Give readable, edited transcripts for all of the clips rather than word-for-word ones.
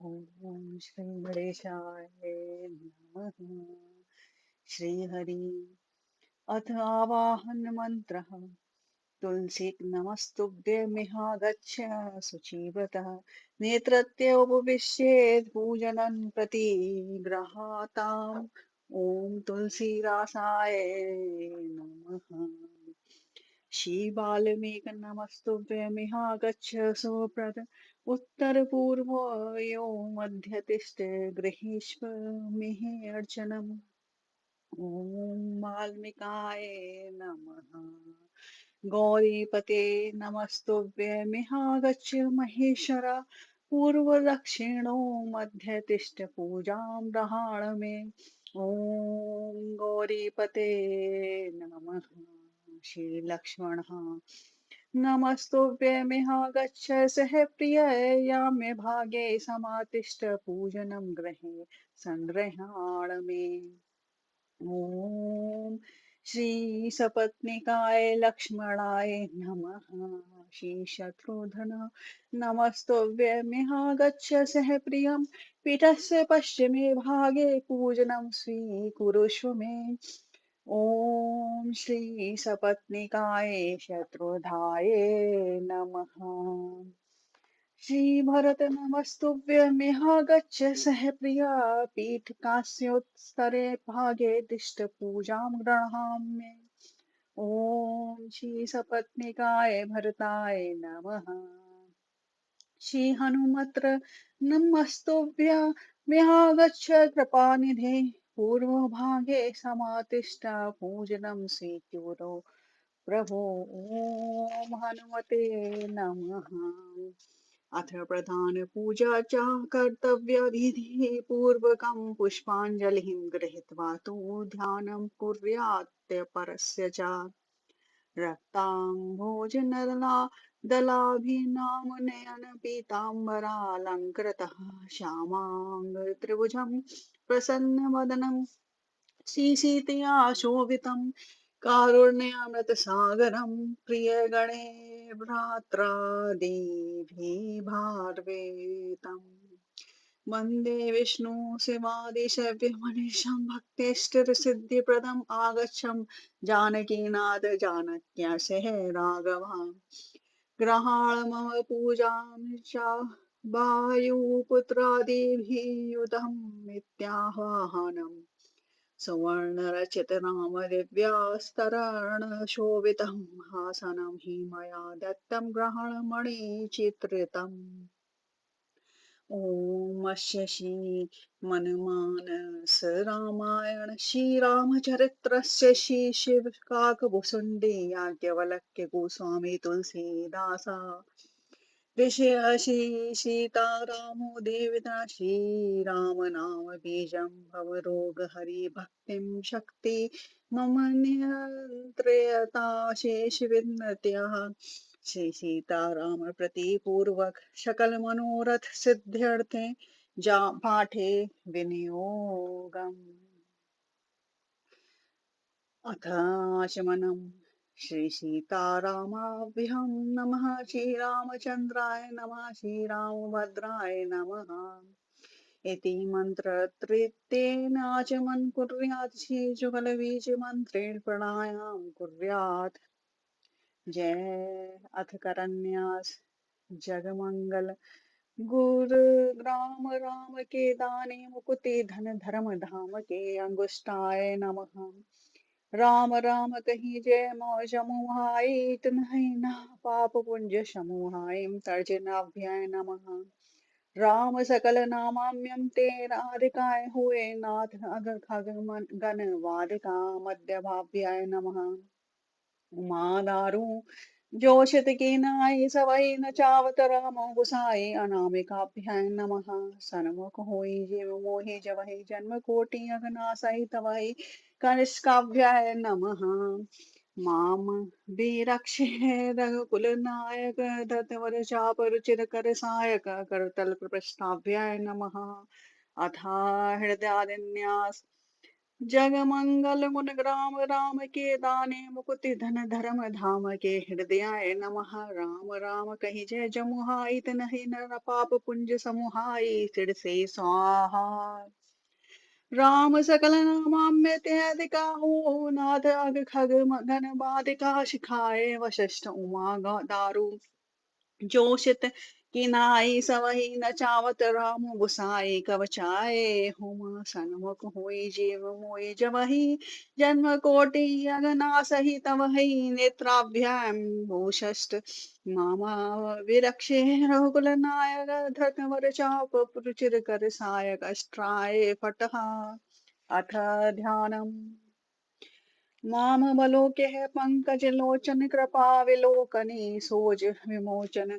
ओम श्री गणेशाय नमः। श्रीहरि अथ आवाहन मंत्रः। तुलसी नमस्तुभ्यमिहागच्छ शुचिव्रतः नेत्रत्योपविश्येत् पूजनं प्रति गृहाताम्। ॐ तुलसीदासाय नमः। श्रीबाल्मीकनमस्तुभ्यमिहागच्छ सुप्रद उत्तरपूर्वयो मध्यतिष्ठ गृहीष्व मिहि अर्चनम्। ॐ वाल्मीकाय नमः। गौरीपते नमस्तुभ्यमिहागच्छ महेश्वर पूर्वदक्षिणो मध्यतिष्ठ पूजां गृहाण मे। ॐ गौरीपते नमः। श्रीलक्ष्मणः नमस्तुभ्यमिहागच्छ सह प्रिययाम्य भागे समातिष्ठ पूजनं गृहे संग्रहाण मे। ॐ श्री सपत्निकाय लक्ष्मणाय नमः। श्री शत्रुघ्न नमस्तुभ्यमिहागच्छ सह प्रियं पीठस्य पश्चिमे भागे पूजनं स्वीकुरुष्व मे। ॐ श्री सपत्निकाय शत्रुधाय नमः। श्रीभरत नमस्तुभ्यमिहागच्छ सह प्रिया पीठकास्योत्तरे भागे तिष्ठ पूजां गृहाम्ये। ॐ श्री सपत्निकाय भरताय नमः। श्री हनुमत्र नमस्तुभ्यमिहागच्छ कृपानिधे पूर्वभागे समातिष्ठ पूजनं स्वीकुरु प्रभो। ॐ हनुमते नमः। अथ प्रधान पूजा च कर्तव्य विधि पूर्वकं पुष्पाञ्जलिं गृहीत्वा तु ध्यानं कुर्यात् परस्य च रक्ताम्भोजनला दलाभिनामनयन पीताम्बरालङ्कृतः श्यामाङ्गत्रिभुजं प्रसन्नवदनं श्रीसीतया शोभितं कारुण्यामृतसागरं प्रियगणे भ्रात्रादिभिर्भार्वेतम् वन्दे विष्णु शिवादिशव्यमनिशं भक्तेष्टसिद्धिप्रदम् आगच्छं जानकीनाथ जानक्या सह राघवान् ग्रहाण मम पूजां च वायुपुत्रादिभिः युतं नित्याह्वानम् सुवर्णरचितनामदिव्यास्तरणशोभितं हासनं हि मया दत्तं ग्रहणमणिचित्रितम्। ॐ अस्य श्रीमन्मानस रामायण श्रीरामचरित्रस्य श्रीशिवकाकभुसुण्डी याज्ञवल्क्य गोस्वामी तुलसीदासा ऋषय श्री सीतारामो देवता श्रीराम नाम बीजं भवरोगहरि भक्तिं शक्ति मम नियन्त्रयता शेष विनत्याः श्री सीताराम प्रति पूर्वक सकल मनोरथ सिद्ध्यर्थे जा पाठे विनियोगम्। अथ आचमनम् श्री सीतारामाभ्यां नमः। श्रीरामचन्द्राय नमः। श्रीरामभद्राय नमः इति मन्त्रत्रितेन आचमन् कुर्यात् श्रीजुगलबीजमन्त्रेण प्राणायां कुर्यात्। जय अथ करन्यास जगमंगल गुरु ग्राम राम के दाने मुकुति धन धर्म धाम के अंगुष्ठाय नमः। राम राम कही जय मौज मुहाई तुम्हें ना पाप पुंज समूहाय तर्जनाभ्याय नमः। राम सकल नामाम्यम ते राधिकाय हुए नाथ अग खग गण वादिका मध्य भाभ्याय नमः। उमा दारू जोषित की नाई सवै न चावत रामो गुसाई अनामिकाभ्यां नमः। सन्मुख होई जीव मोहि जवहि जन्म कोटि अगनासहि तवहि कनिष्काभ्याय नमः। माम विरक्षे रघुकुल नायक दत्तवर चाप रुचिर कर सायक करतल प्रपृष्ठाभ्याय नमः। अथा हृदयादिन्यास जग मंगल गुण ग्राम राम के दाने मुकुति धन धर्म धाम के हृदयाय नमः। राम राम कहि जय जमुहाई नहीं नर पाप पुंज समुहाई सिर से स्वाहा। राम सकल नामाम्य अधिका हो नाथ अग खग मगन बाधिका शिखाए वशिष्ठ उमा दारू जोशित किनाई सवही न चावत राम गुसाई कवचाए हुम सन्मुख होई जीव मोई जबहि जन्म कोटि अगना सही तवहि नेत्राभ्याम भूषस्ट मामा विरक्षे रघुकुल नायक धृतवर चाप रुचिर कर सायक अष्ट्राय फटहा अथ ध्यानम् मामवलोक्य पंकज लोचन कृपा विलोकनी सोज विमोचन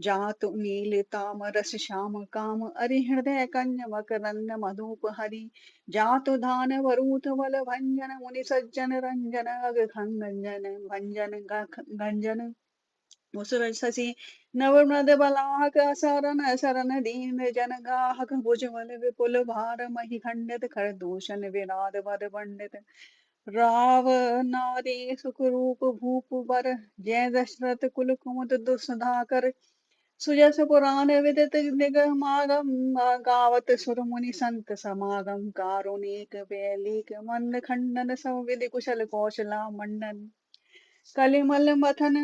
जातु नीलितामरस श्याम काम अरि हृदय कंज मकरंद मधुप हरि जातु धान वरूथ बल भंजन मुनि सज्जन रंजन अग खंजन भंजन गंजन मुसुर शशि नवमृद बलाहक सरन सरन दीन जन गाहक भुजबल विपुल भार मही खंडित खर दूषण विराध बद पंडित राव नारी सुखरूप भूप बर जय दशरथ कुल कुमुद दुसुधाकर सुजस पुराण विदित निगमागम गावत सुर मुनि संत समागम कारुणिक बेलिक मंद खंडन सब विधि कुशल कौशला मंडन कलिमल मथन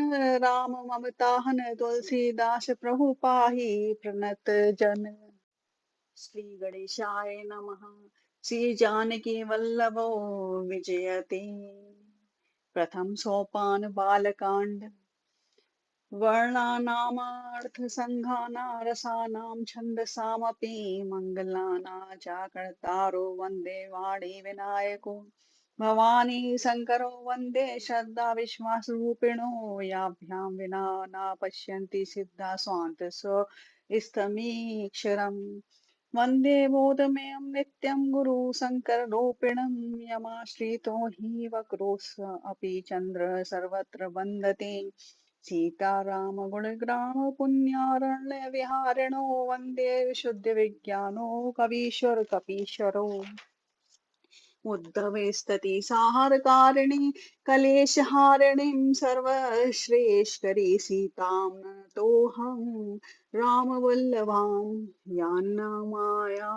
राम ममताहन तुलसीदास प्रभु पाहि प्रणत जन। श्री गणेशाय नमः। श्री जानकी वल्लभो विजयते। प्रथम सोपान बालकांड। वर्णानामर्थसङ्घाना रसानां छन्दसामपि मङ्गलाना चाकर्तारो वन्दे वाणी विनायको भवानी शङ्करो वन्दे श्रद्धा विश्वासरूपिणो याभ्यां विना न पश्यन्ति सिद्धा स्वान्त स्वस्तमीक्षरम् वन्दे बोधमयं नित्यं गुरु शङ्कररूपिणं यमाश्रितो हि वक्रोऽस अपि चन्द्र सर्वत्र वन्दते सीताराम गुणग्राम पुण्यारण्य विहारिणो वन्दे विशुद्ध विज्ञानो कवीश्वर कपीश्वरो उद्धवेस्तति साहारकारिणीं कलेशहारिणीं सर्वश्रेष्ठकरी सीतां नतोऽहं रामवल्लभां यान्नामाया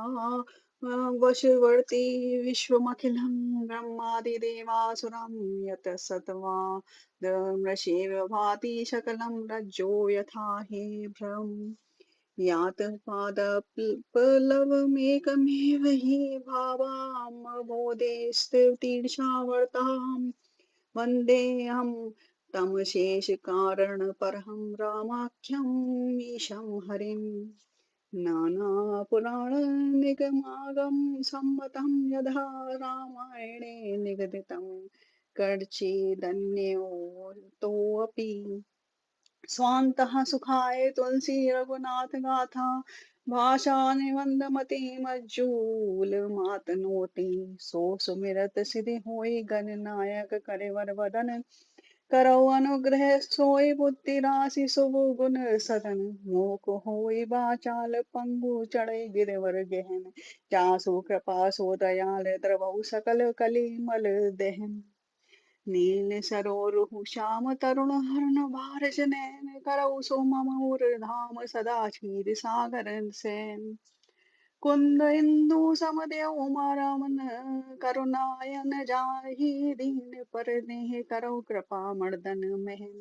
वशवर्ती विश्वमखिलं ब्रह्मादिदेवासुरं यत् सत्त्वादमृषेव भाति सकलं रज्जो यथा हि भ्रम यात पादपल्लवमेकमेव हि भावामबोधेस्तीर्षावर्ताम् वन्देऽहं तं शेषकारणपरं रामाख्यं मीशं हरिम् नानापुराणनिगमागम सम्मतं यथा रामायणे निगदितं कर्चिदन्योतोऽपि स्वान्तः सुखाय तुलसी रघुनाथ गाथा भाषा निबंधमति मज्जूल मातनोति सो सुमिरत सिद्धि होई गणनायक करेवर वदन करो अनुग्रह सोई बुद्धि राशि शुभ गुण सदन मोक होई बाचाल पंगु चढ़े गिरवर गहन जासु कृपा सो दयाल द्रवहु सकल कली मल दहन नील सरोरुह श्याम तरुण हरण भारज नैन करौ सो मम धाम सदा क्षीर सागर सैन कुंद इंदु समदेव उमारमन करुणायन जाहि दीन पर नेह करौ कृपा मर्दन महन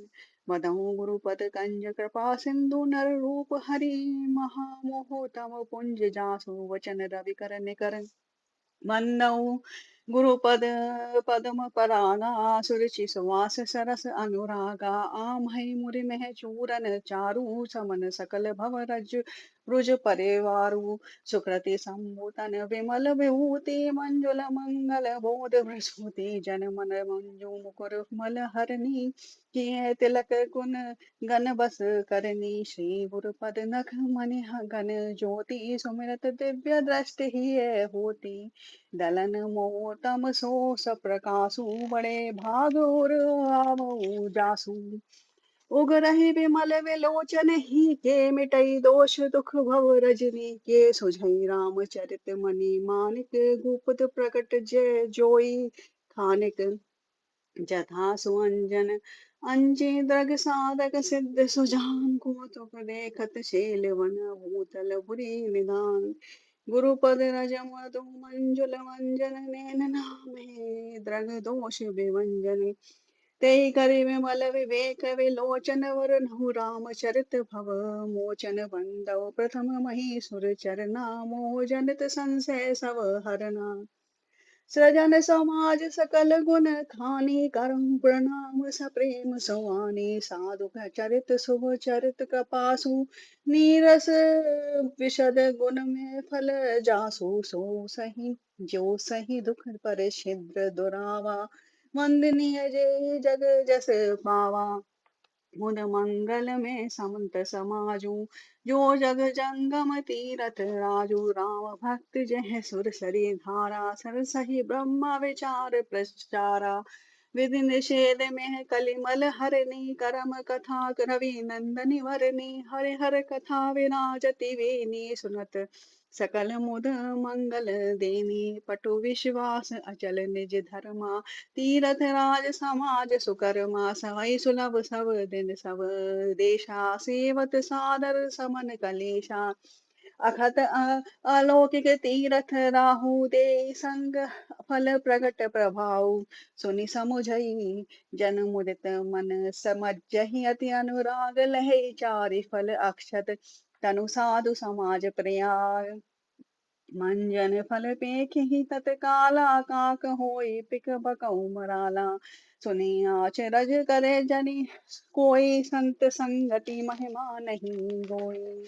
मदहु गुरुपद कंज कृपा सिंधु नर रूप हरि महामोह तम पुंज जासु वचन रवि कर निकर वंदौ गुरुपद पद्म परागा सुरुचि सुवास सरस अनुरागा आमहि मुरि मह चूरन चारु समन सकल भव रज ब्रुज परिवारु सुकृति सम्भूतन विमल विभूति मंजुल मंगल बोध प्रसूति जन मन मंजू मुकुर मल हरणी किए तिलक कुन गन बस करनी श्री गुरुपद नख मनि गन ज्योति सुमिरत दिव्य दृष्टि ही होती दलन मोतम सो सप्रकाशु बड़े भागुर आवऊ जासु उगरहि विमल विलोचन ही के मिटई दोष दुख भव रजनी के सुझई रामचरित मनि मानिक गुप्त प्रकट जय जोई खानिक जथा सुअंजन अंजी दृग साधक सिद्ध सुजान को तुक देखत शील वन भूतल बुरी निदान गुरुपद रज मधु मंजुल मंजन नैन नामे द्रग दोष विभंजन तेहि करि विमल विवेक विलोचन वरनहु रामचरित भव मोचन बंदव प्रथम महीसुर चरना मोह जनित संशय सव हरना सृजन समाज सकल गुण खानी करम प्रणाम सप्रेम सुहानी साधु चरित शुभ चरित कृपासु नीरस विशद गुण में फल जासु सो सही जो सही दुख पर छिद्र दुरावा वंदनीय जय जग जस पावा मुद मंगल में समंत समाजू जो जग जंगम तीरथ राजू राम भक्त जह सुर सरी धारा सर सही ब्रह्म विचार प्रचारा विधि निषेध में कलिमल हरनी करम कथा रवि नंदनी वरनी हरि हर कथा विराजति वेनी सुनत सकल मुद मंगल देनी पटु विश्वास अचल निज धर्मा तीरथ राज समाज सुकर्मा सवै सुलभ सब दिन सब देशा सेवत सादर समन कलेशा अखत अलौकिक तीरथ राहु दे संग फल प्रगट प्रभाव सुनि समुझई जन मुदित मन समझहि अति अनुराग लहै चारि फल अक्षत तनु साधु समाज प्रियाय मंजन फल पेखहि तत्काला काक होई पिक बकऊ मराला सुनी अचरज करे जनि कोई संत संगति महिमा नहीं गोई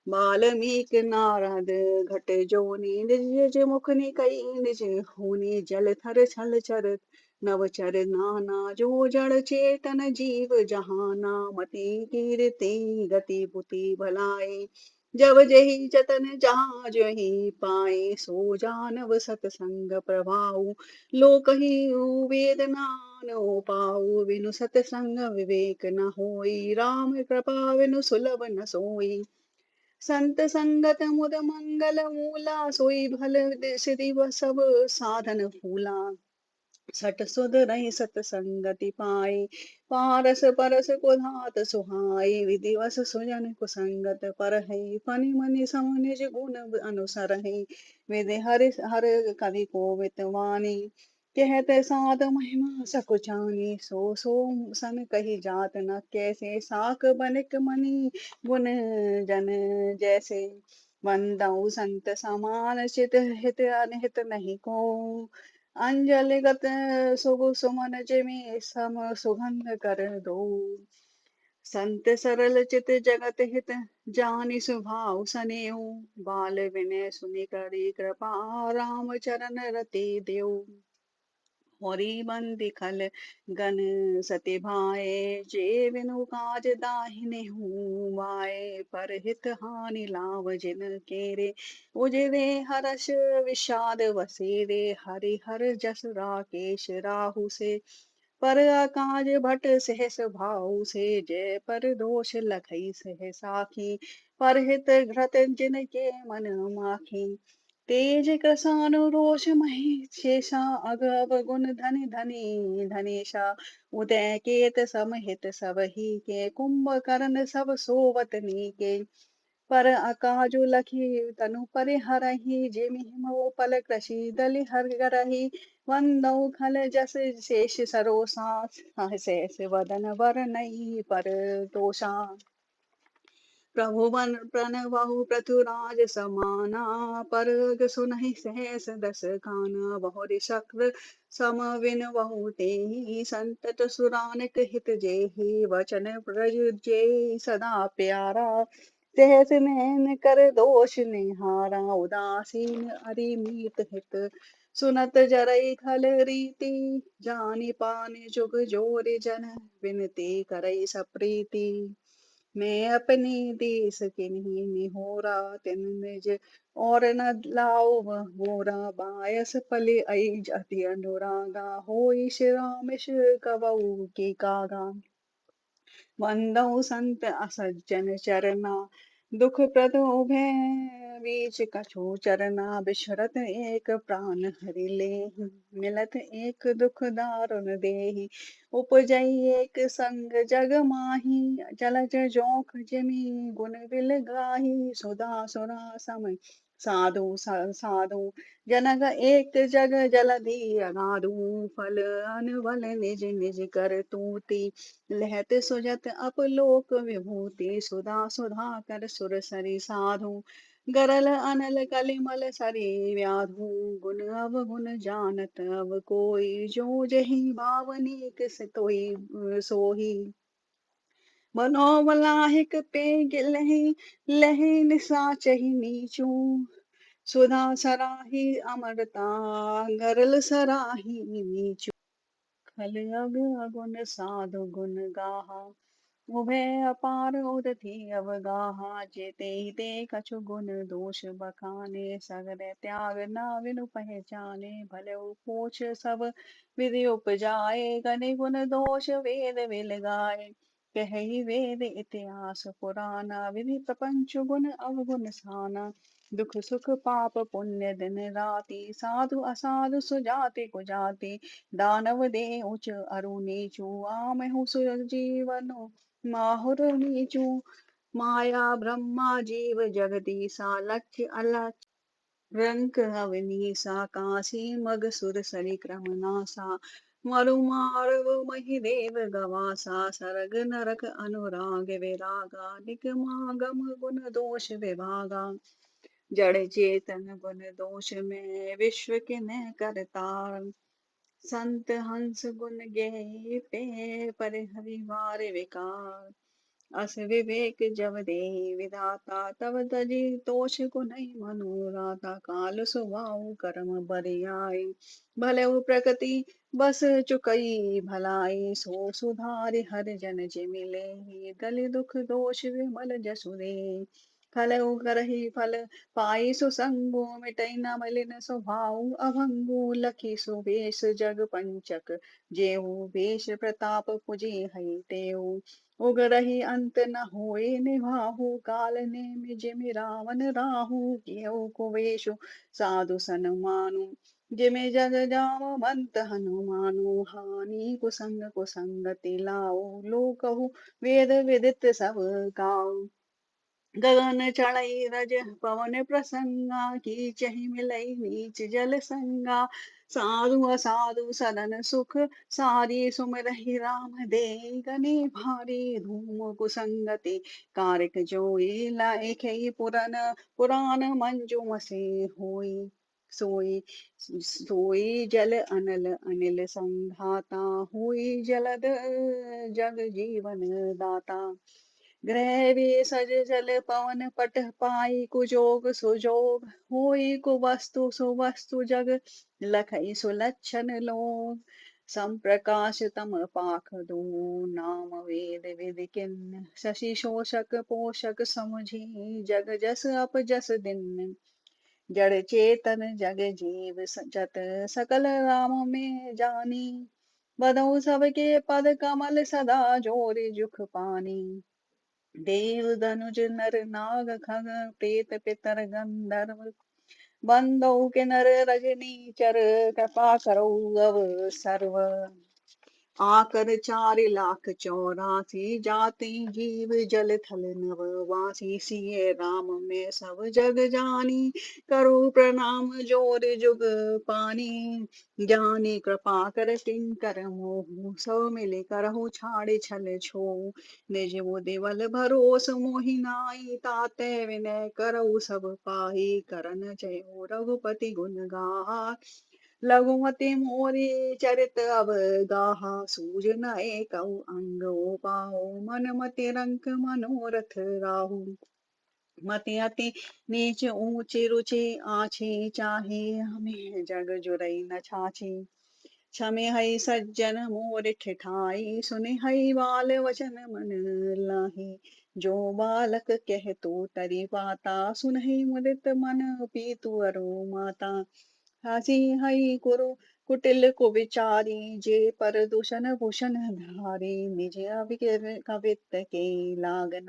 वाल्मीकि नारद घट जोनी निज मुखनि कई निज होनी जल थर छल चर नव चर नाना जो जड़ चेतन जीव जहाना मति कीरति गति बुति भलाई जब जही जतन जहाँ जही पाए सो जानव सतसंग प्रभाऊ लोक ही वेदना न पाऊ बिनु सतसंग विवेक न होई राम कृपा बिनु सुलभ न सोई संत संगत मुद मंगल मूला सोई भल सिद्धि सब साधन फूला सट सुध रही सतसंगति पाई पारस परस कुधात सुहाई विधिवस सुजन कुसंगत पर है फनि मनि सम निज गुण अनुसर है विधि हरि हर कवि कोवित वाणी कहते साध महिमा सकुचानी सो सो सन कही जात न कैसे साक बनिक मनि गुण जन जैसे वंदऊ संत समान चित हित अनहित नहीं को अंजलिगत सुगु सुमन जिमि सम सुगंध कर दो संत सरल चित जगत हित जानि सुभाव सनेऊ बाल विनय सुनि करी कृपा राम चरण रति देऊ होरी बंदी खल गन सति भाए जे बिनु काज दाहिने हुआए पर हित हानि लाभ जिन केरे उजरे हरष विषाद वसेरे हरि हर जस राकेश राहु से पर काज भट सहस भाव से जय पर दोष लखई सह साखी पर हित घ्रत जिन के मन माखी तेज कसानु रोष मही शेषा अग अवगुण धनि धनि धनेशा उदय केत समहित सब ही के कुंभकर्ण सब सोवत नीके पर अकाजु लखी तनु परिहरहि जिमि मोह पल कृषि दलि हर गरहि वंदौ खल जस शेष सरोसा शेष वदन वर नई पर तोषा प्रभु बन प्रणवहु पृथुराज समाना परग सुनहि सहस दस काना बहुरि शक्र सम विन बहु तेहि संतत सुरानिक हित जेहि वचन ब्रज जेहि सदा प्यारा सहस नैन कर दोष निहारा उदासीन अरिमीत हित सुनत जरई खल रीति जानि पानि जुग जोरि जन विनती करई सप्रीति मैं अपनी देश किन्हीं निहोरा तिन निज और न लाओ वह मोरा बायस पले आई जाति अनुरागा होई श्री राम कबऊ की कागा वंदौ संत असज्जन चरना दुख प्रद उभय बीच कछु चरना बिछरत एक प्राण हरि लेहि मिलत एक दुख दारुण देहि उपजई एक संग जग माही जलज जोख जिमि गुण बिल गाही सुधा सुरा सम साधु जनक एक जग जलधि अगाधु फल अनबल निज निज कर तूती लहत सुजत अपलोक विभूति सुधा सुधा कर सुर सरि साधु गरल अनल कलिमल सरि व्याधु गुण अवगुण जानत अब कोई जो जहि भावनी किस तोई सोही मनोमलाहिक पे गिलहि लहि निसाचहि नीचू सुधा सराही अमरता गरल सराही नीचू खल अग अगुन साधु गुण गाहा उभय अपार उदधि अवगाहा जेते ते कछु गुण दोष बखाने सगल त्याग न विनु पहचाने भले पोछ सब विधि उपजाए गनि गुण दोष वेद विल गाए कहि वेद इतिहास पुराना विधि प्रपंच गुण अवगुण साना दुख सुख पाप पुण्य दिन राति साधु असाधु सुजाति कुजाति दानव दे उच अरु नीचु आमहु सुजीवनो माहुर नीचू माया ब्रह्मा जीव जगदीसा लक्ष्य अलक्ष्य रंक अवनीसा काशी मग सुर सरि क्रम नासा मरु मारव मही देव गवासा सरग नरक अनुराग विरागा निगमागम गुण दोष विभागा जड़ चेतन गुण दोष में विश्व के न करतार संत हंस गुण गे पे पर हरिवार विकार अस विवेक जब दे विधाता तब तजी तोष को नहीं मनोराता काल सुभाव कर्म बरियाई भले प्रकृति बस चुकई भलाई सो सुधारि हर जन जिमिले गली दुख दोष विमल जसुरे फल करहि फल पाई सुसंगो मिटई न मलिन स्वभाव अभंगु लखी सुबेश जग पंचक जेहू वेश प्रताप पुजे हई तेऊ उगरहि अंत न होए निभाहु काल ने जिमि रावण राहु कियो कुवेशु साधु सन मानु जिमि जग जामवंत हनुमानु हानि कुसंग कुसंगति लाओ लोकहु वेद विदित सब गाओ गगन चढ़ई रज पवन प्रसंगा की चहि मिलई नीच जल संगा साधु असाधु सदन सुख सारी सुमिरहि राम दे गनी भारी धूम कुसंगति कारिक जोई लाइखे पुरन पुराण मंजू मसे होई सोई सोई जल अनल अनिल संघाता हुई जलद जग जीवन दाता ग्रह भी सज जल पवन पट पाई कुजोग सुजोग होई कुवस्तु सुवस्तु जग लखई सुलक्षण लोग संप्रकाश तम पाख दो नाम वेद विधि किन्न शशि शोषक पोषक समुझी जग जस अप जस दिन जड़ चेतन जग जीव जत सकल राम में जानी बदऊ सबके पद कमल सदा जोरि जुख पानी देव धनुज नर नाग खग प्रेत पितर गंधर्व बंदौ के नर रजनी चर कृपा करो अव सर्व आकर 4,84,000 जाति जीव जल थल नभ वासी सिय राम में सब जग जानी करो प्रणाम जोर जुग पानी जानी कृपा कर किंकर मोहु सब मिले करहु छाड़ छल छो निज मुदि बल भरोस मोहि नाई ताते विनय करऊ सब पाही करन जयो रघुपति गुण गाहा लघुमति मोरी चरित अवगाहा सूझ नए कऊ अंग पाओ मन मति रंक मनोरथ राहु मति अति नीच ऊंच रुचि आछी चाहे हमें जग जुरई न छाछी क्षमे हई सज्जन मोर ठिठाई सुने हई बाल वचन मन लाही जो बालक कह तो तरी पाता सुनहि मुदित मन पीतु अरो माता हसी हई कुरु कुटिल को विचारी जे पर दूषण भूषण धारी निज कवित के लागन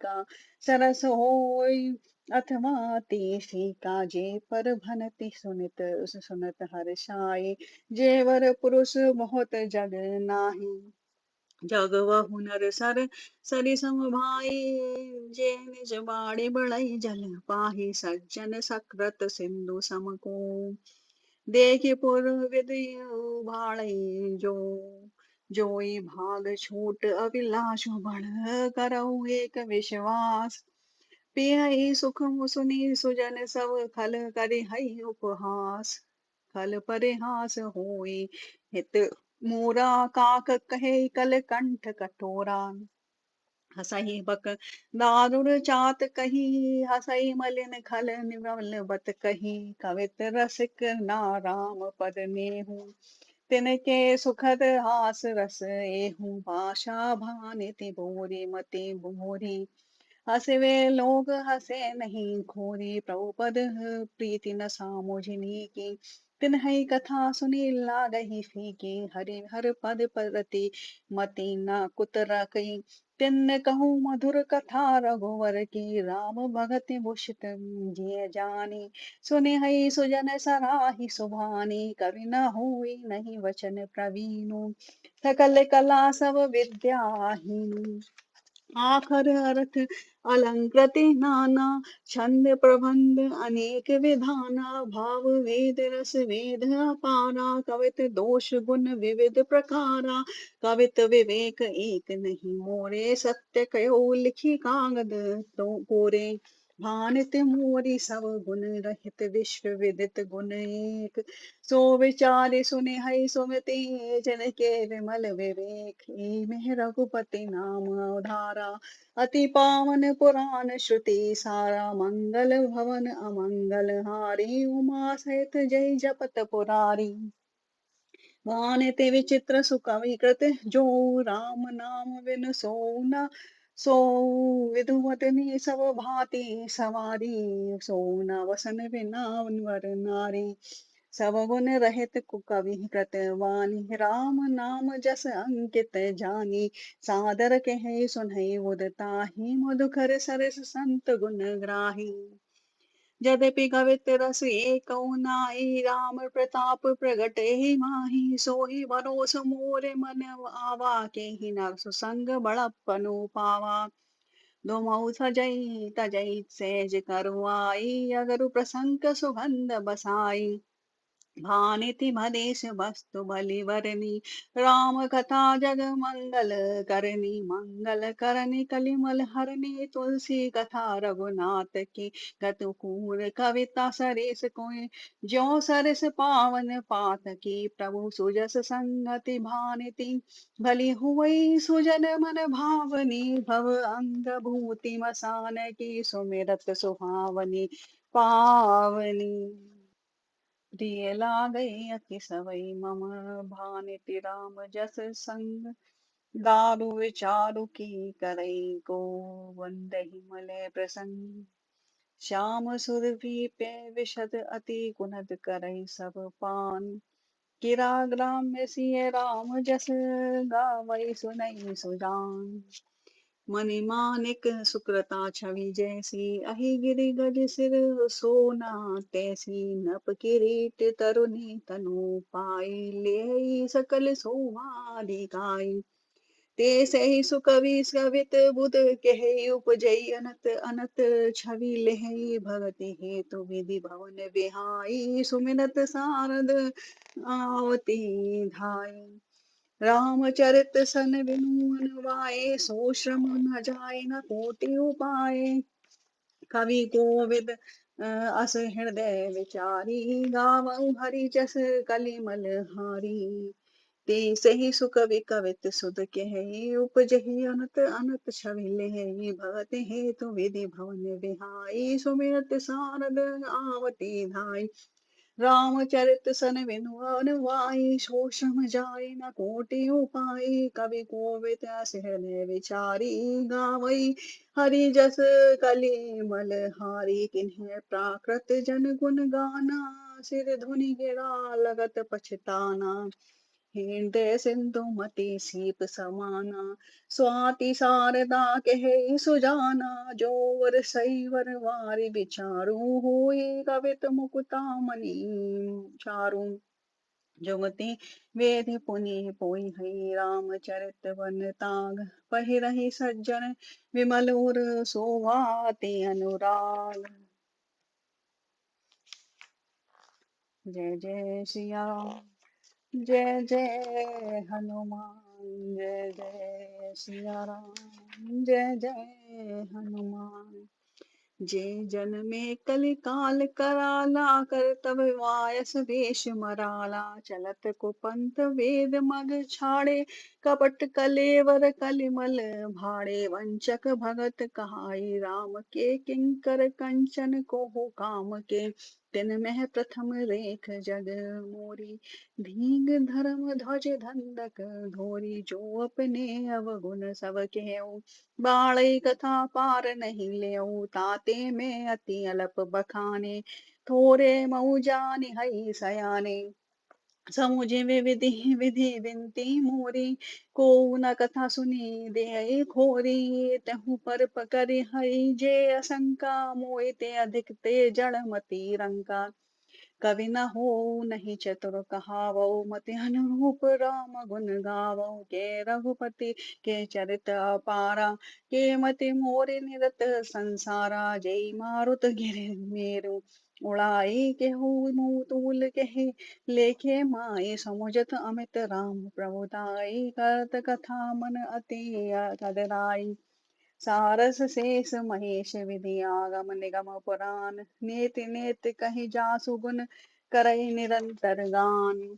का सरस होय अथवा तीसी का जे पर भनति सुनित सुनत हर्षाय जेवर पुरुष बहुत जग नाही जग वहु नर सर सरि समभाई जे निज बाड़े बड़ई जल पाहि सज्जन सकृत सिंधु समको देखि पूर्व भाई जो जोई भाग छूट अभिलाष बढ़ करऊ एक विश्वास पियई सुख सुनी सुजन सब खल करि हई उपहास खल परिहास होई हित मोरा काक कहे कल कंठ कठोरा हसहि बक दारुण चात कही हसई मलिन खल निवल बत कही कवित रसिक नाराम पद नेहु तिनके सुखद हास रस एहू भाषा भानिति भोरी मति भोरी हसवे लोग हसे नहीं खोरी प्रभुपद प्रीति न सामुझिनी की तिन्हई कथा सुनी लागही फीकी हरि हर पद परति मति न कुतरकई तिन्न कहूँ मधुर कथा रघुवर की राम भगत भूषित जिय जानी सुनि हई सुजन सराही सुभानी कवि न हुई नहीं वचन प्रवीणु सकल कला सब विद्याहीनु आखर अर्थ अलंकृति नाना छंद प्रबंध अनेक विधाना भाव वेद रस वेद अपारा कवित दोष गुण विविध प्रकारा कवित विवेक एक नहीं मोरे सत्य कयो लिखी कागद तो कोरे भानित मोरी सब गुण रहित विश्व विदित गुण एक सो विचारे सुने हई सुमति जन के विमल विवेक में रघुपति नाम उधारा अति पावन पुराण श्रुति सारा मंगल भवन अमंगल हारी उमा सहित जय जपत पुरारी वानिति विचित्र सुकवि कृत जो राम नाम बिन सो न सो विधुवतनी सब भांति सवारी सो न वसन बिना वर नारी सब गुण रहित कवि कृत वाणी राम नाम जस अंकित जानी सादर कहे सुनहि उदताहि मधुकर सरस संत गुण ग्राही यद्यपि कवित रस एक नाई राम प्रताप प्रगटे ही माही सोही भरोस मोर मन आवा के ही न सुसंग बड़प्पनु पावा दोमऊ सजई तजई सेज करवाई अगरु प्रसंग सुगंध बसाई भानिति भदेश वस्तु बलिवरनी राम कथा जग मंगल करनी मंगल करनी कलिमल हरनी तुलसी कथा रघुनाथ की गतुकूर कविता सरेस कोय ज्यो सरस पावन पात की प्रभु सुजस संगति भानिति भली हुई सुजन मन भावनी भव अंग भूति मसान की सुमिरत सुहावनी पावनी प्रिय लागई अति सवई मम भानिति राम जस संग दारु विचारु की करई को वंदहि मलय प्रसंग श्याम सुरभि पे विशद अति गुणद करई सब पान गिरा ग्राम्य सिय राम जस गावई सुनई सुजान मणिमानिक सुकृता छवि जैसी अहि गिरि गज सिर सोना तैसी नप किरीट तरुनी तनु पाई ले सकल शोभा दिखाई ते सही सुकवि सवित बुध कहे उपजई अनत अनत छवि लहई भगति हेतु विधि भवन बिहाई सुमिरत सारद आवती धाई रामचरित सन बिनु अनुवाए सो श्रम न जाए न कोटि उपाय कवि कोविद अस हृदय विचारी गावऊ हरि जस कलिमल हारी ते सही सुकवि कवित सुध कहि उपजहि अनत अनत छवि लहई भगत हेतु विधि भवन बिहाई सुमिरत सारद आवती धाई रामचरित सन बिनु अनुवाई, सो श्रम जाय न कोटि उपाय। कवि कोविद अस हृदय विचारी, गावई हरि जस कलि मलहारी। किन्हीं प्राकृत जन गुण गाना, सिर धुनि गिरा लगत पछताना। हृदय सिंधु मति सीप समाना, स्वाति शारदा कहे सुजाना। जो वर सई वर वारि विचारू, होई कवित मुकुता मणि चारू। जुगति वेद पुनि पोई हई, रामचरित वन ताग। पहिरहि सज्जन विमल उर सोवाति अनुराग। जय जय सिया राम, जय जय हनुमान। जय जय सिया राम, जय जय हनुमान। जे जन में कलि काल कराला, करतब वायस वेश मराला। चलत कुपंथ वेद मग छाड़े, कपट कलेवर कलिमल भाड़े। वंचक भगत कहाई, राम के किंकर कंचन को काम के। तिन मह प्रथम रेख जग मोरी, धींग धर्म ध्वज धंधक धोरी। जो अपने अवगुण सब केहू, बाढ़ई कथा पार नहीं लेऊ। ताते में अति अल्प बखाने, थोरे मऊ जानि हई सयाने। समुझे वे विधि विधि विनती मोरी, को न कथा सुनी दे खोरी। तहु पर पकड़ हई जे असंका, मोहि ते अधिक ते जड़ मति रंका। कवि न हो नहीं चतुर कहावो, मति अनुरूप राम गुण गावो। के रघुपति के चरित अपारा, के मति मोर निरत संसारा। जय मारुत गिरि मेरु उड़ाई, केहू तूल कहे लेखे माई। समुझत अमित राम प्रभुताई, करत कथा मन अति कदराई। सारस शेष महेश विधि आगम निगम पुराण, नेति नेति कहि जासु गुण करई निरंतर गान।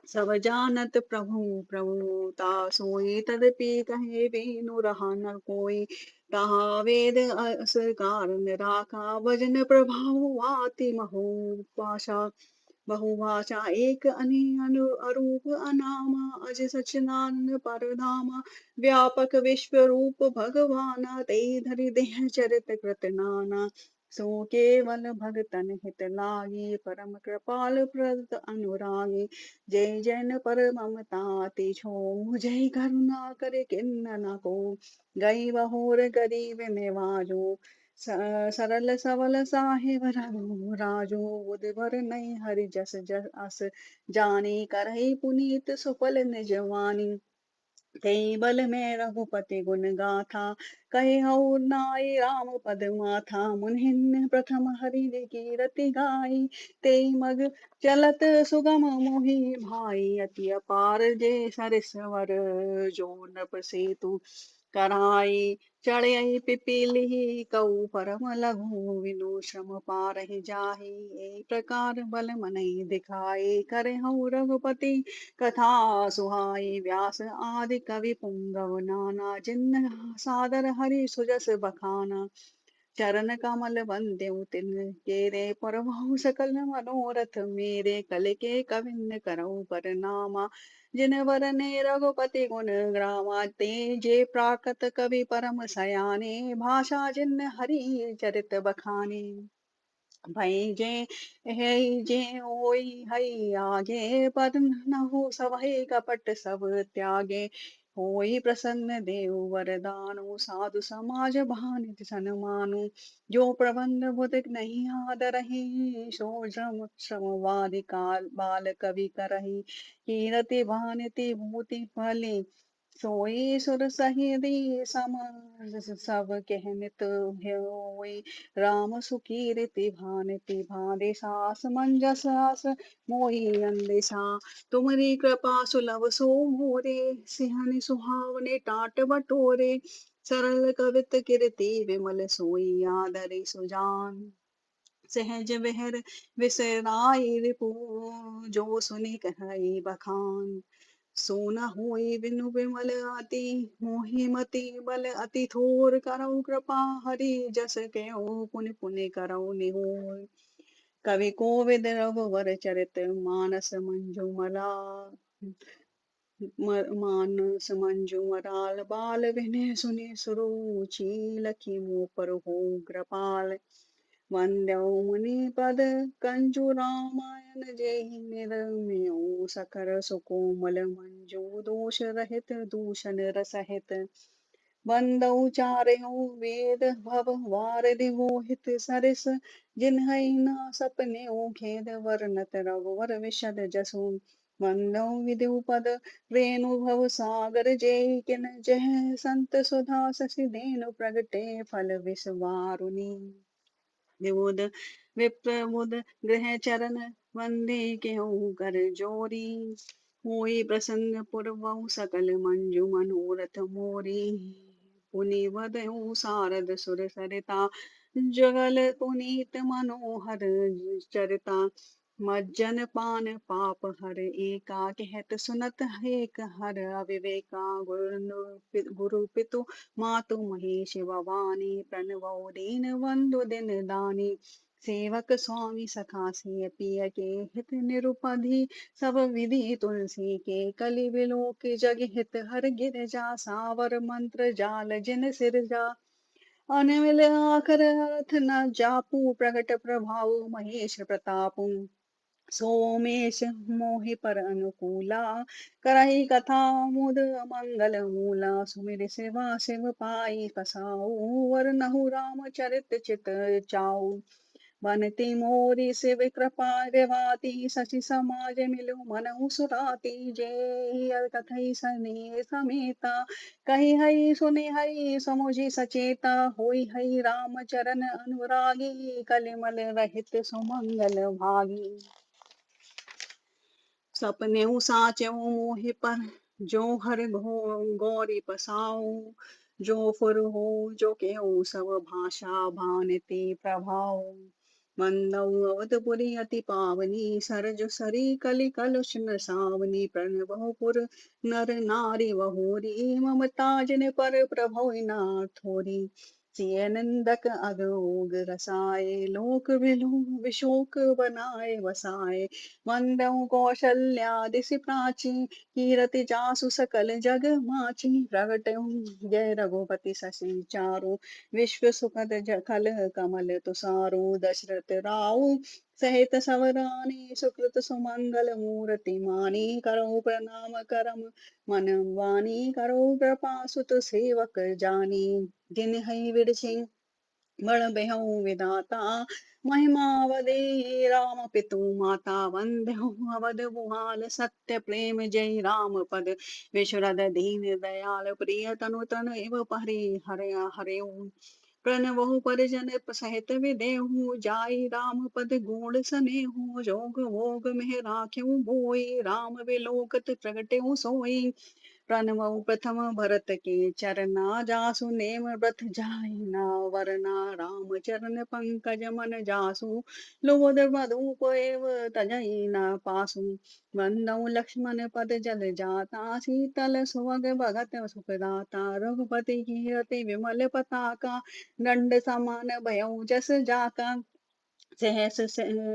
सब जानत प्रभु प्रभु सोई, तदपि कहे बिनु रहा न कोई। कहा वेद अस कारन राखा, भजन प्रभाव आति महु पाशा। बहुभाषा एक अनि अरूप अनामा, अज सचिदानंद परधामा। व्यापक विश्व रूप भगवाना, तेई धरि देह चरित कृत नाना। सो केवल भगतन हित लागी, परम कृपाल प्रद अनुरागी। जय जन पर ममता अति छो, जय करुणा करे किन्न न को। गई बहोर गरीब निवाजो, सरल सबल साहेब राजो। बुधि नहीं हरि जस जस अस जानी, करहि पुनीत सुफल निज वानी। कई बल में रघुपति गुण गाथा, कहे और नाई राम पद माथा। मुनिन प्रथम हरि कीरति गाई, तेई मग चलत सुगम मोहि भाई। अति अपार जे सरस्वर, जो नृप सेतु कराई। चढ़ई पिपीलिहि कऊ परम लघु, विनु श्रम पारहि जाहि। एहि प्रकार बल मनै दिखाए, करे हऊँ रघुपति कथा सुहाई। व्यास आदि कवि पुंगव नाना, जिन सादर हरि सुजस बखाना। चरण कमल वंद्यउ तिन केरे, प्रभु सकल मनोरथ मेरे। कल के कविन करऊ पर नामा, जिन वरने रघुपति गुण ग्रामा। ते जे प्राकृत कवि परम सयाने, भाषा जिन हरि चरित बखाने। भई जे है जे ओई हई आगे, पद नहु सभई कपट सब त्यागे। होई प्रसन्न देव वरदानु, साधु समाज भानित सन्मानु। जो प्रबंध बुधिक नहीं आदरहि, सो श्रम श्रमवादी काल बाल कवि करहि। कीरति भानिति भूति फले, सोई सुर सहित सम। सब कहनित होई, राम सुकीर्ति भानिति भादे। सास मंजस आस मोहि अंदेशा, तुम्हारी कृपा सुलभ सो मोरे। सिहन सुहावने टाट बटोरे, सरल कवित कीर्ति विमल सोई। आदरि सुजान सहज बहर विसराई रिपु, जो सुनि कहई बखान। सोना होई बिनु विमल अति, मोहि मति बल अति थोर। करऊ कृपा हरि जस केहू, पुनि पुनि करऊ निहोर। कवि कोविद रघुवर चरित मानस मंजुमला मानस मंजुमराल बाल विनय सुनि सुरुचि लखी पर हो कृपाल वंद्यो मुनिपद कंजु रामायण जेहि निरम्यो सकर सुकोमल मंजु दोष रहित दूषण रसहित वंदौ चारयो वेद भव वारधि मोहित सरस जिन्है न सपने खेद वर्णत रघुवर विशद जसु वंदौ विदुपद रेणु भव सागर जय किन जय संत सुधा शशि धेनु प्रगटे फल विषवारुणी विबुध विप्रबुध गृह चरण वंदे केहू कर जोरी होई प्रसन्न पुरवहु सकल मंजु मनोरथ मोरी पुनि वदहु सारद सुर सरिता जगल पुनीत मनोहर चरिता मज्जन पान पाप हर एका कहत सुनत एक हर अविवेका गुरु पितु मातु महेश भवानी प्रणवो दीन बंधु दिन दानी सेवक स्वामी सखा से पिय के हित निरुपधि सब विधि तुलसी के कलि विलोक जग हित हर गिर जा सावर मंत्र जाल जिन सिर जा अनमिल आखर अर्थ न जापू प्रगट प्रभाव महेश प्रतापु सोमेश मोहि पर अनुकूला करही कथा मुद मंगल मूला सुमिर सेवा शिव पाई पसाऊ वरनहु राम चरित चित चाऊ बनती मोरी शिव कृपा रेवाती शशि समाज मिलु मनहु सुराती जय कथई सने समेता कही हई सुनि हई समुझि सचेता होई हई राम चरण अनुरागी कलिमल रहित सुमंगल भागी सपने साचो मोहि पर जो हर गौरी पसाऊ जो फुर हो जो केहू सब भाषा भानती प्रभाव मंदौ अवधपुरी अति पावनी सरज सरी कलि कलुष न सावनी प्रणबहुपुर नर नारी वहोरी ममता जिन पर प्रभु ना थोरी सिय निंदक अगोग रसाए लोक विलु विशोक बनाए वसाए वंदौ कौशल्या दिशि प्राची कीरति जासु सकल जग माची प्रगटऊ जय रघुपति शशि चारु विश्व सुखद जखल कमल तुसारो दशरथ राउ सहित सवरानी सुकृत सुमंगल मूर्ति मानी करो प्रणाम करम मन वाणी करो कृपा सुत सेवक जानी जिन हई विरचिं बड़ बेहू विधाता महिमा अवधि राम पितु माता वंदहु अवध बुहाल सत्य प्रेम जय राम पद विशुरद दीन दयाल प्रिय तनु तन एव परि हरे हरे प्रणवहु परिजन सहित विदेहु जाई राम पद गुण सनेहु जोग भोग मेह राख्यु बोई राम विलोकत प्रगटेहु सोई प्रणवउ प्रथम भरत के चरना जासु नेम व्रत जाइना वरना राम चरण पंकज मन जासु लोद मधुप एव तजईना पासु वंदौ लक्ष्मण पद जल जाता शीतल सुवग भगत सुखदाता रघुपति कीरति विमल पताका दंड समान भयउ जस जाका सहस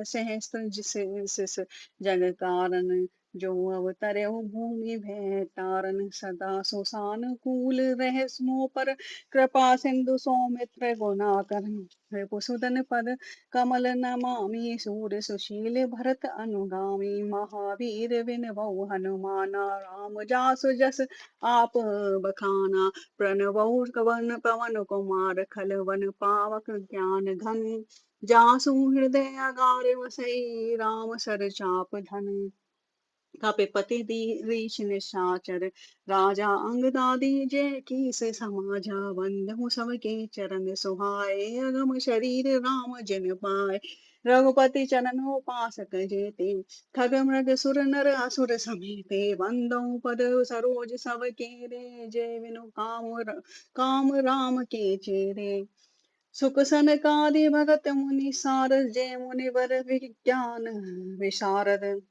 सहस्त्र जिस जग कारण जो अवतरे भूमि भय तारन सदा सुसानुकूल रह मोह पर कृपा सिंधु सौमित्र गुणाकरन रिपुसुदन पद कमल नमामि सूर सुशील भरत अनुगामी महावीर विन भव हनुमाना राम जासु जस आप बखाना प्रणवौ कवन पवन कुमार खल वन पावक ज्ञान घन जासु हृदय अगार वसई राम सर चाप धन कपिपति दीश निशाचर राजा अंगदादी जय की से समाजा बंधु सबके चरण सुहाए अगम शरीर राम जिन पाए रघुपति चरणों पासक जेते खग मृग सुर नर असुर समेते वंदो पद सरोज सब केरे जय विनु काम राम के चेरे सुख सनकादि भगत मुनि सारद जय मुनिवर विज्ञान विशारद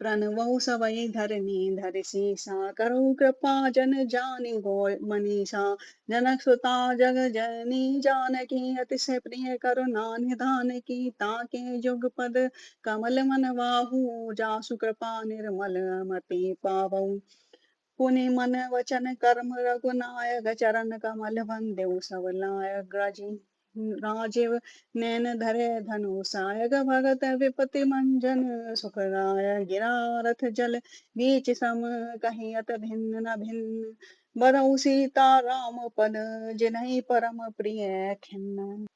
प्रणवौ सवै धरनी धरि सीसा करो कृपा जन जानि गो मनीषा जनक सुता जग जननी जानकी अतिशय प्रिय करुणा निधान की ताके जुग पद कमल मन बाहु जासु कृपा निर्मल मति पावौ पुनि मन वचन कर्म रघुनायक चरण कमल वंदेउ सब लायक राजीव नैन धरे धनु सायक भगत विपति मंजन सुखदायक गिरा रथ जल बीच सम कहीं अत भिन्न न भिन्न बरऊ सीता राम पद जिन्हि परम प्रिय खिन्न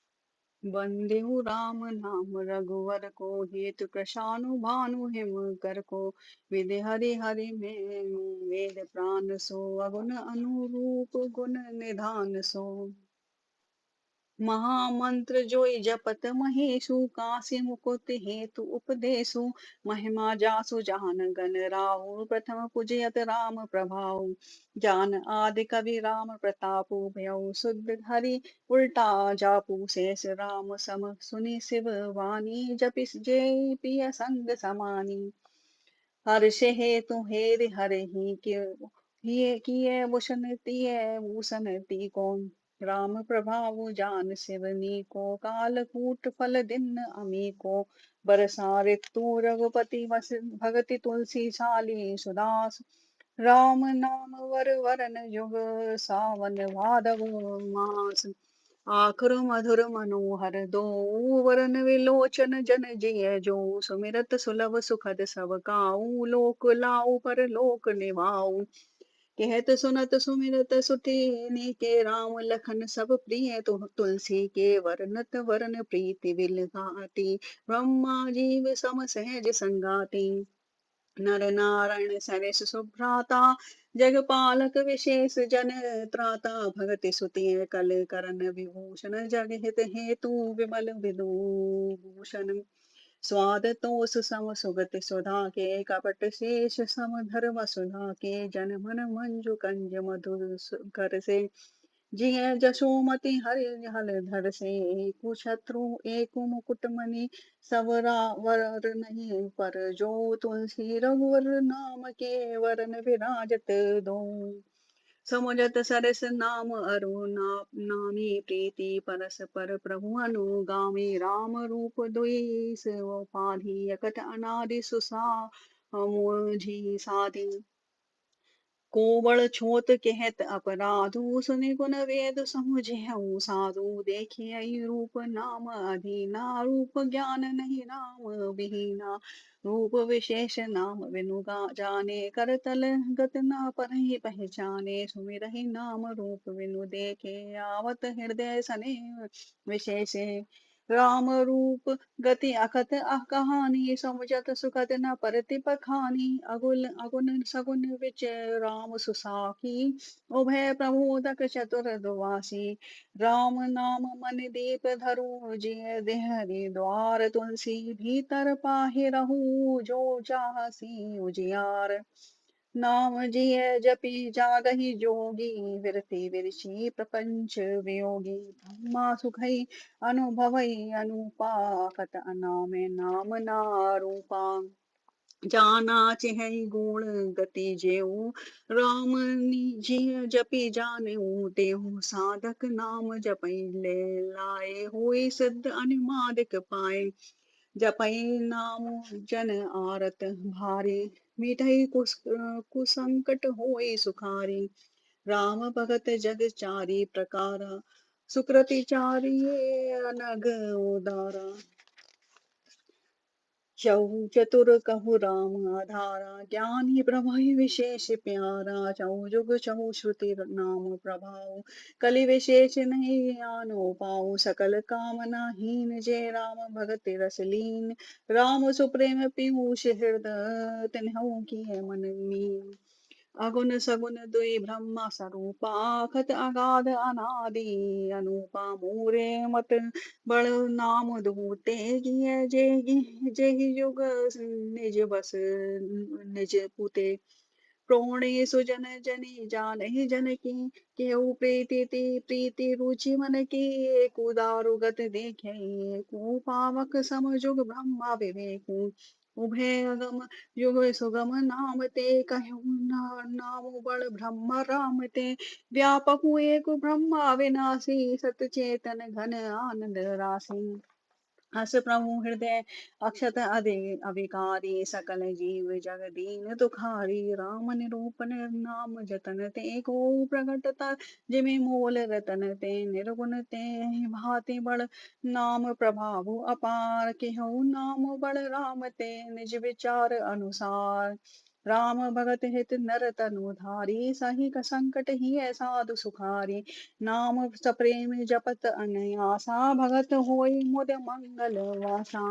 वंदेहु राम नाम रघुवर को हेतु प्रशानु भानु हिम कर को विधि हरि हरि में वेद प्राण सो अगुण अनुरूप गुण निधान सो महामंत्र जोई जपत महेशु काशी मुकुट हेतु उपदेशु महिमा जासु जहान गण राहु प्रथम पूजयत राम प्रभाऊ जान आदि कवि राम प्रतापु भयउ शुद्ध हरि उल्टा जापू शेष राम सम सुनि शिव वाणी जपि जय पिय संग समानी हर्ष हेतु हेरि हरहि किए भूषण तिय भूषण ती कौन राम प्रभाव जान सिवनी को काल कूट फल दिन अमी को बरसा ऋतु रघुपति वस भगति तुलसी साली सुदास राम नाम वर वरन जुग सावन भादव मास आखर मधुर मनोहर दो वरन विलोचन जन जिय जो सुमिरत सुलभ सुखद सब काऊ लोक लाऊ पर लोक निभाऊ कहत सुनत सुमिरत सुठी नीके राम लखन सब प्रिय तुलसी के वरनत वरन प्रीति विलगाती ब्रह्मा जीव सम सहज संगाती नर नारायण सरेस सुभ्राता जगपालक विशेष जन त्राता भगति सुतिय कल करन विभूषण जग हित हेतु विमल विदूषण स्वाद तोष सम सुगति सुधा के कपट शेष सम धर्म सुधा के जन मन मंजु कंज मधुर कर से जिय जसोमति हरि हल धर से कुशत्रु एक मुकुट मणि सवरा वर नहीं पर जो तुलसी रघुवर नाम के वरन विराजत दो समुझत सरस नाम अरु नामी प्रीति परस पर प्रभु अनुगामी राम रूप दुई उपाधि यकट अनादि सुसा मुझी साधी कोवल छोत कहत अपराधु सुनि गुण वेद समुझऊ साधु देखिए रूप नाम अधीना रूप ज्ञान नहीं नाम विहीना रूप विशेष नाम विनु जाने करतल गत न परहि पहचाने सुमिरहि नाम रूप विनु देखे आवत हृदय सने विशेषे राम रूप गति अकथ कहानी समुझत सुखद न परति पखानी अगुल अगुन सगुन विच राम सुसाकी उभय प्रमोदक चतुर दुवासी राम नाम मन दीप धरु जिय देहरि द्वार तुलसी भीतर पाहि रहू जो चाहसी उजियार नाम जिय जपि जागहि जोगी विरति विरचि प्रपंच वियोगी ब्रह्मा सुखई अनुभवई अनुपा कत अनामे नाम नारूपा जाना चिहै गुण गति जेऊ राम जिय जपि जानेऊ तेहु साधक नाम जपै ले लाए हुई सिद्ध अनुमादिक पाए जपै नाम जन आरत भारी मिटै कुसंकट होई सुखारी राम भगत जग चारी प्रकारा सुकृति चारी अनग उदारा चहु चतुर कहु राम आधारा ज्ञानी प्रभु विशेष प्यारा चहु जुग चहु श्रुति नाम प्रभाव कलि विशेष नहीं आनो पाऊ सकल कामना हीन जय राम भगति रस लीन राम सुप्रेम पीयूष हृदय तिन्हु की मन मीन अगुण सगुण दुई ब्रह्मा स्वरूपा खत अगाध अनादि अनुपा मोरे मत बड़ नाम धूते जेहि जुग निज बस निज पुते प्रोणे सुजन जनि जाने जन की केहू प्रीति ती प्रीति रुचि मन की एक उदारु गत देखे को पावक समजुग ब्रह्मा विवेकु उभय अगम युग सुगम नाम ते कहु नाम बड़ ब्रह्म राम ते व्यापक एक ब्रह्मा विनाशी सत चेतन घन आनंद राशि हस प्रभु हृदय अक्षत अविकारी सकल जीव जगदीन तुखारी राम निरूपण नाम जतन ते को प्रकटता जिमि मोल रतन ते निर्गुण ते भांति बड़ नाम प्रभाव अपार केहू नाम बड़ राम ते निज विचार अनुसार राम भगत हित नर तनु धारी सही संकट ही है साधु सुखारी नाम सप्रेम जपत अनयासा भगत होई मुद मंगल वासा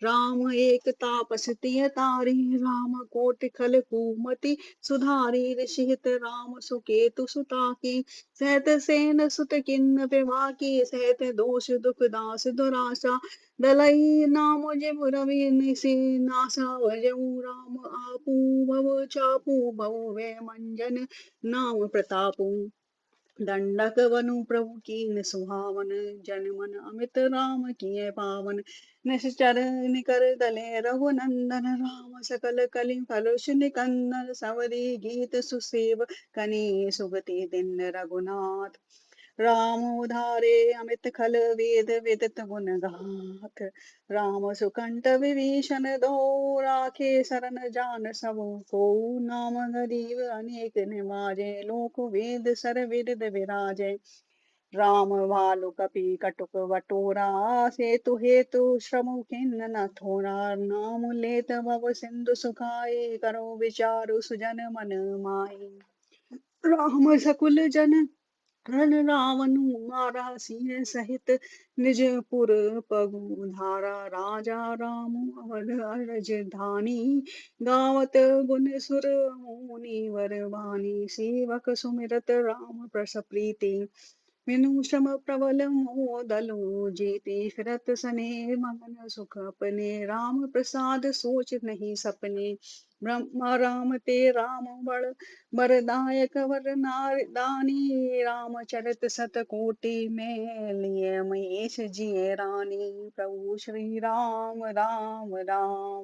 राम एक तापस तिय तारी राम कोटि खल कुमति सुधारी ऋषिहित राम सुकेतु सुता की सहत सेन सुत किन्न विभा की सहत दोष दुख दास दुराशा दलई नाम जिम रवि निसि नासा भजऊ राम आपू भव चापू भव वे मंजन नाम प्रतापू दंडक वनु प्रभु कीन सुहावन जन मन अमित राम किए पावन निश्चर निकर दले रघुनंदन राम सकल कलि फलुष निकंदन सवरी गीत सुसेव कनी सुगति दिन रघुनाथ राम उधारे अमित खल वेद विदित गुण गाथ राम सुकंठ विभीषण दो राखे शरण जान सब को नाम गरीब अनेक निवाजे लोक वेद सर विदित विराजे राम भालु कपि कटुक वटोरा सेतु हेतु श्रम खिन्न न थोरा नाम लेत भव सिंधु सुखाए करो विचारु सुजन मन माही राम सकुल जन रण रावण मारा सिंह सहित निज पुर पगुधारा राजा राम अवध अरज धानी गावत गुण सुर मुनि वर बानी सेवक सुमिरत राम प्रस प्रीति विनु श्रम प्रबल मोदलु जेते फिरत सने मगन सुख अपने राम प्रसाद सोच नहीं सपने ब्रह्म राम ते राम बड़ वरदायक वर दानी रामचरित सतकोटि में लिए महेश जी रानी प्रभु श्री राम राम राम